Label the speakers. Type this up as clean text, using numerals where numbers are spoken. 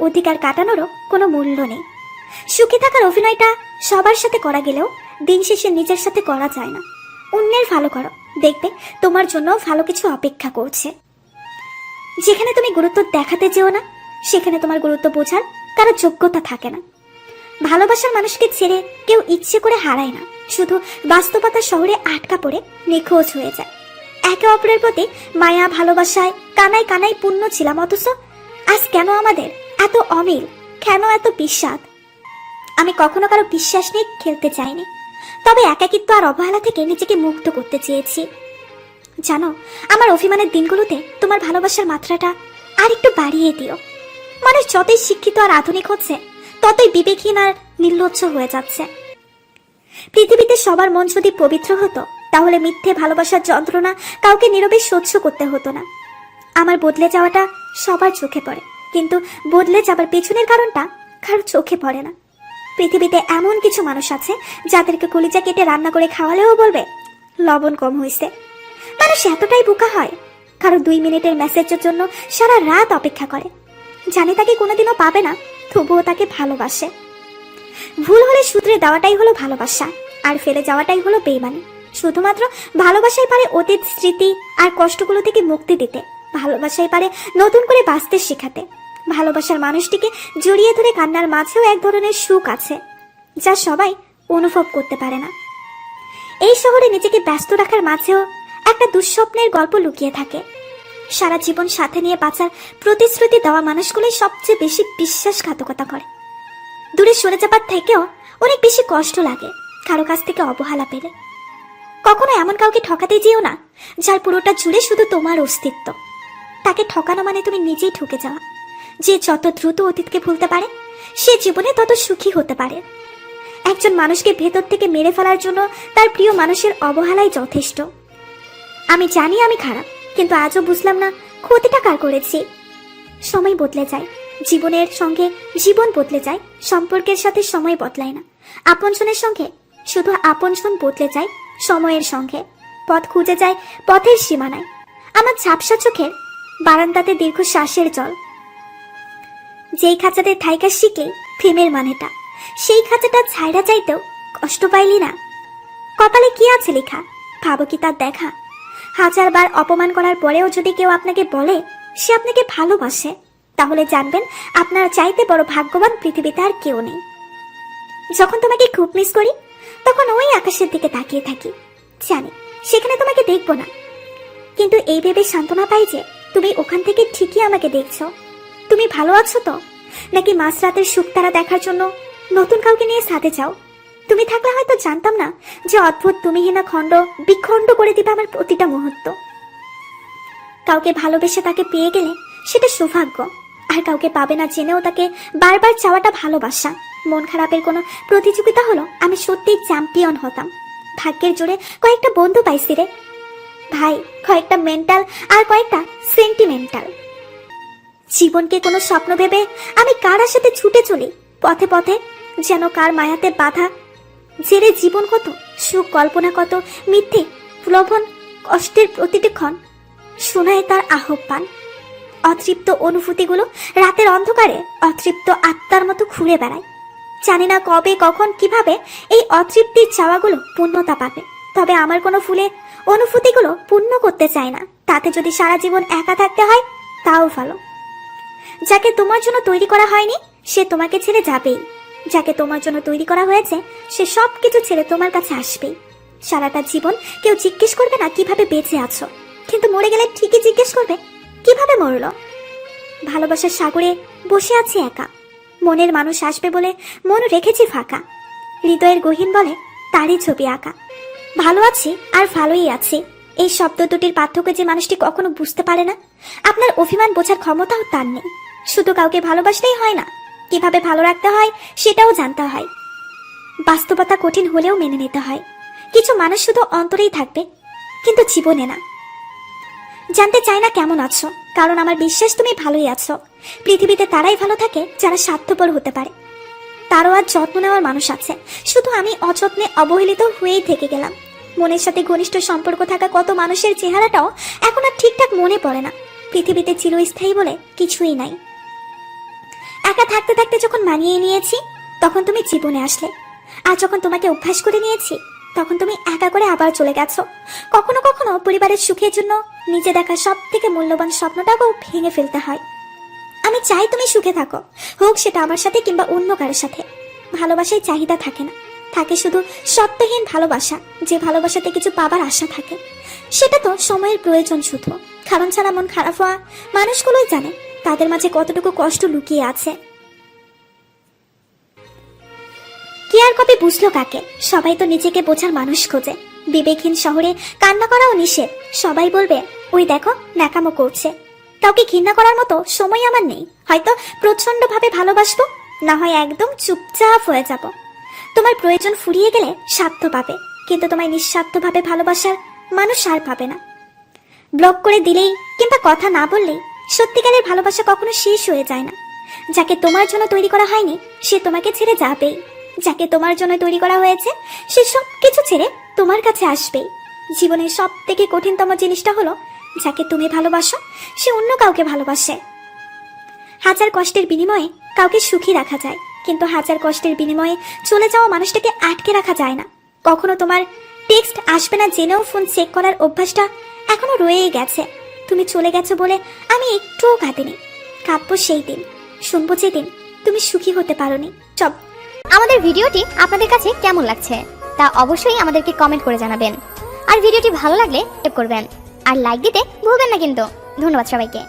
Speaker 1: অধিকার কাটানোরও কোনো মূল্য নেই। সুখী থাকার অভিনয়টা সবার সাথে করা গেলেও দিন শেষে নিজের সাথে করা যায় না। অন্যের ভালো করো, দেখবে তোমার জন্য ভালো কিছু অপেক্ষা করছে। যেখানে তুমি গুরুত্ব দেখাতে যেও না, সেখানে তোমার গুরুত্ব বোঝার কারো যোগ্যতা থাকে না। ভালোবাসার মানুষকে ছেড়ে কেউ ইচ্ছে করে হারায় না, শুধু বাস্তবতার শহরে আটকা পড়ে নিখোঁজ হয়ে যায়। একে অপরের প্রতি মায়া ভালোবাসায় কানায় কানায় পূর্ণ ছিলাম, অথচ আজ কেন আমাদের এত অমিল, কেন এত বিষাদ? আমি কখনো কারো বিশ্বাস নিয়ে খেলতে চাইনি, তবে একাকিত্ব আর অবহেলা থেকে নিজেকে মুক্ত করতে চেয়েছি। জানো, আমার অভিমানের দিনগুলোতে তোমার ভালোবাসার মাত্রাটা আর একটু বাড়িয়ে দিও। মানুষ যতই শিক্ষিত আর আধুনিক হচ্ছে, ততই বিবেকহীন আর নির্লজ্জ হয়ে যাচ্ছে। পৃথিবীতে সবার মন যদি পবিত্র হতো, তাহলে মিথ্যে ভালোবাসার যন্ত্রণা কাউকে নীরবে সহ্য করতে হতো না। আমার বদলে যাওয়াটা সবার চোখে পড়ে, কিন্তু বদলে যাবার পেছনের কারণটা কারো চোখে পড়ে না। পৃথিবীতে এমন কিছু মানুষ আছে যাদেরকে কলিজা কেটে রান্না করে খাওয়ালেও বলবে লবণ কম হয়েছে। মানুষ এতটাই বোকা হয়, কারো 2 মিনিটের মেসেজের জন্য সারা রাত অপেক্ষা করে, জানে তাকে কোনোদিনও পাবে না, তবুও তাকে ভালোবাসে। ভুল হলে শুধরে দেওয়াটাই হলো ভালোবাসা, আর ফেলে যাওয়াটাই হলো বেইমানি। শুধুমাত্র ভালোবাসাই পারে অতীত স্মৃতি আর কষ্টগুলো থেকে মুক্তি দিতে, ভালোবাসাই পারে নতুন করে বাঁচতে শেখাতে। ভালোবাসার মানুষটিকে জড়িয়ে ধরে কান্নার মাঝেও এক ধরনের সুখ আছে, যা সবাই অনুভব করতে পারে না। এই শহরে নিজেকে ব্যস্ত রাখার মাঝেও একটা দুঃস্বপ্নের গল্প লুকিয়ে থাকে। সারা জীবন সাথে নিয়ে বাঁচার প্রতিশ্রুতি দেওয়া মানুষগুলোই সবচেয়ে বেশি বিশ্বাসঘাতকতা করে। দূরে সরে যাবার থেকেও অনেক বেশি কষ্ট লাগে কারো কাছ থেকে অবহেলা পেলে। কখনো এমন কাউকে ঠকাতে যেও না যার পুরোটা জুড়ে শুধু তোমার অস্তিত্ব। তাকে ঠকানো মানে তুমি নিজেই ঠকে যাওয়া। যে যত দ্রুত অতীতকে ভুলতে পারে, সে জীবনে তত সুখী হতে পারে। একজন মানুষকে ভেতর থেকে মেরে ফেলার জন্য তার প্রিয় মানুষের অবহেলাই যথেষ্ট। আমি জানি আমি খারাপ, কিন্তু আজও বুঝলাম না ক্ষতিটা কার করেছি। সময় বদলে যায়, জীবনের সঙ্গে জীবন বদলে যায়, সম্পর্কের সাথে সময় বদলায় না। আপনজনের সঙ্গে শুধু আপনজন বদলে যায় সময়ের সঙ্গে। পথ খুঁজে যায় পথের সীমানায়। আমার ঝাপসা চোখের বারান্দাতে দীর্ঘ শ্বাসের জল। যেই খাঁচাতে থাইকা শিখে প্রেমের মানেটা, সেই খাঁচাটা ছাইড়া যাইতেও কষ্ট পাইলি না। কপালে কি আছে লেখা, ভাবো কি তার দেখা? 1000 বার অপমান করার পরেও যদি কেউ আপনাকে বলে সে আপনাকে ভালোবাসে, তাহলে জানবেন আপনার চাইতে বড় ভাগ্যবান পৃথিবীতে আর কেউ নেই। যখন তোমাকে খুব মিস করি, তখন ওই আকাশের দিকে তাকিয়ে থাকি, জানি সেখানে তোমাকে দেখবো না, কিন্তু এই ভেবে সান্ত্বনা পাই যে তুমি ওখান থেকে ঠিকই আমাকে দেখছো। তুমি ভালো আছো তো, নাকি মাঝরাতের শুকতারা দেখার জন্য নতুন কাউকে নিয়ে সাথে যাও? তুমি থাকলে হয়তো জানতাম না যে অদ্ভুত তুমিহীনা খণ্ড বিখণ্ড করে দিবে আমার প্রতিটা মুহূর্ত। কাউকে ভালোবেসে তাকে পেয়ে গেলে সেটা সৌভাগ্য, আর কাউকে পাবে না জেনেও তাকে বারবার চাওয়াটা ভালোবাসা। মন খারাপের কোনো প্রতিযোগিতা হলো আমি সত্যিই চ্যাম্পিয়ন হতাম। ভাগ্যের জোরে কয়েকটা বন্ধু পাইছি রে ভাই, কয়েকটা মেন্টাল আর কয়েকটা সেন্টিমেন্টাল। জীবনকে কোনো স্বপ্ন ভেবে আমি কার সাথে ছুটে চলি পথে পথে, যেন কার মায়াতে বাধা জেরে জীবন কত সুখ কল্পনা, কত মিথ্যে প্রলোভন, কষ্টের প্রতিটি ক্ষণ শোনায় তার আহ্বান। অতৃপ্ত অনুভূতিগুলো রাতের অন্ধকারে অতৃপ্ত আত্মার মতো ঘুরে বেড়ায়। জানি না কবে কখন কিভাবে এই অতৃপ্তির চাওয়াগুলো পূর্ণতা পাবে, তবে আমার কোনো ফুলে অনুভূতিগুলো পূর্ণ করতে চায় না। তাতে যদি সারা জীবন একা থাকতে হয় তাও ভালো। যাকে তোমার জন্য তৈরি করা হয়নি সে তোমাকে ছেড়ে যাবেই, যাকে তোমার জন্য তৈরি করা হয়েছে সে সবকিছু ছেড়ে তোমার কাছে আসবেই। সারাটা জীবন কেউ জিজ্ঞেস করবে না কিভাবে বেঁচে আছো, কিন্তু মরে গেলে ঠিকই জিজ্ঞেস করবে কিভাবে মরলো। ভালোবাসার সাগরে বসে আছি একা, মনের মানুষ আসবে বলে মন রেখেছি ফাঁকা। হৃদয়ের গহীন বলে তারই ছবি আঁকা। ভালো আছি আর ভালোই আছি, এই শব্দ দুটির পার্থক্য যে মানুষটি কখনো বুঝতে পারে না, আপনার অভিমান বোঝার ক্ষমতাও তার নেই। শুধু কাউকে ভালোবাসলেই হয় না, কিভাবে ভালো রাখতে হয় সেটাও জানতে হয়। বাস্তবতা কঠিন হলেও মেনে নিতে হয়। কিছু মানুষ শুধু অন্তরেই থাকবে, কিন্তু জীবনে না। জানতে চাই না কেমন আছো, কারণ আমার বিশ্বাস তুমি ভালোই আছো। পৃথিবীতে তারাই ভালো থাকে যারা স্বার্থপর হতে পারে। তারও আর যত্ন নেওয়ার মানুষ আছে, শুধু আমি অযত্নে অবহেলিত হয়েই থেকে গেলাম। মনের সাথে ঘনিষ্ঠ সম্পর্ক থাকা কত মানুষের চেহারাটাও এখন আর ঠিকঠাক মনে পড়ে না। পৃথিবীতে চিরস্থায়ী বলে কিছুই নাই। একা থাকতে থাকতে যখন মানিয়ে নিয়েছি তখন তুমি জীবনে আসলে, আর যখন তোমাকে অভ্যাস করে নিয়েছি তখন তুমি একা করে আবার চলে গেছো। কখনো কখনো পরিবারের সুখের জন্য নিজে দেখা সব থেকে মূল্যবান স্বপ্নটাকেও ভেঙে ফেলতে হয়। আমি চাই তুমি সুখে থাকো, হোক সেটা আমার সাথে কিংবা অন্য কারোর সাথে। ভালোবাসায় চাহিদা থাকে না, থাকে শুধু শর্তহীন ভালোবাসা, যে ভালোবাসাতে কিছু পাবার আশা থাকে। সেটা তো সময়ের প্রয়োজন শুধু, কারণ ছাড়া মন খারাপ হওয়া মানুষগুলোই জানে তাদের মাঝে কতটুকু কষ্ট লুকিয়ে আছে। কি আর কবে বুঝলো কাকে? সবাই তো নিজেকে বোঝার মানুষ খোঁজে। বিবেকহীন শহরে কান্না করাও নিষেধ। সবাই বলবে ওই দেখো ন্যাকামো করছে। কাউকে ঘৃণা করার মতো সময় আমার নেই। হয়তো প্রচন্ড ভাবে ভালোবাসবো, না হয় একদম চুপচাপ হয়ে যাব। তোমার প্রয়োজন ফুরিয়ে গেলে স্বার্থ পাবে, কিন্তু তোমায় নিঃস্বার্থভাবে ভালোবাসার মানুষ আর পাবে না। ব্লক করে দিলেই কিংবা কথা না বললেই সত্যিকারের ভালোবাসা কখনো শেষ হয়ে যায় না। যাকে তোমার জন্য তৈরি করা হয়নি সে তোমাকে ছেড়ে যাবেই, যাকে তোমার জন্য তৈরি করা হয়েছে সে সব কিছু ছেড়ে তোমার কাছে আসবেই। জীবনের সব থেকে কঠিনতম জিনিসটা হলো যাকে তুমি ভালোবাসো সে অন্য কাউকে ভালোবাসে। হাজার কষ্টের বিনিময়ে কাউকে সুখী রাখা যায়, কিন্তু হাজার কষ্টের বিনিময়ে চলে যাওয়া মানুষটাকে আটকে রাখা যায় না। কখনো তোমার টেক্সট আসবে না জেনেও ফোন চেক করার অভ্যাসটা এখনো রয়েই গেছে। তুমি চলে গেছো বলে আমি একটুও কাঁদিনি, কাঁদবো সেই দিন, শুনবো যেদিন তুমি সুখী হতে পারোনি। সব
Speaker 2: আমাদের ভিডিওটি আপনাদের কাছে কেমন লাগছে তা অবশ্যই আমাদেরকে কমেন্ট করে জানাবেন। আর ভিডিওটি ভালো লাগলে সাবস্ক্রাইব করবেন আর লাইক দিতে ভুলবেন না কিন্তু। ধন্যবাদ সবাইকে।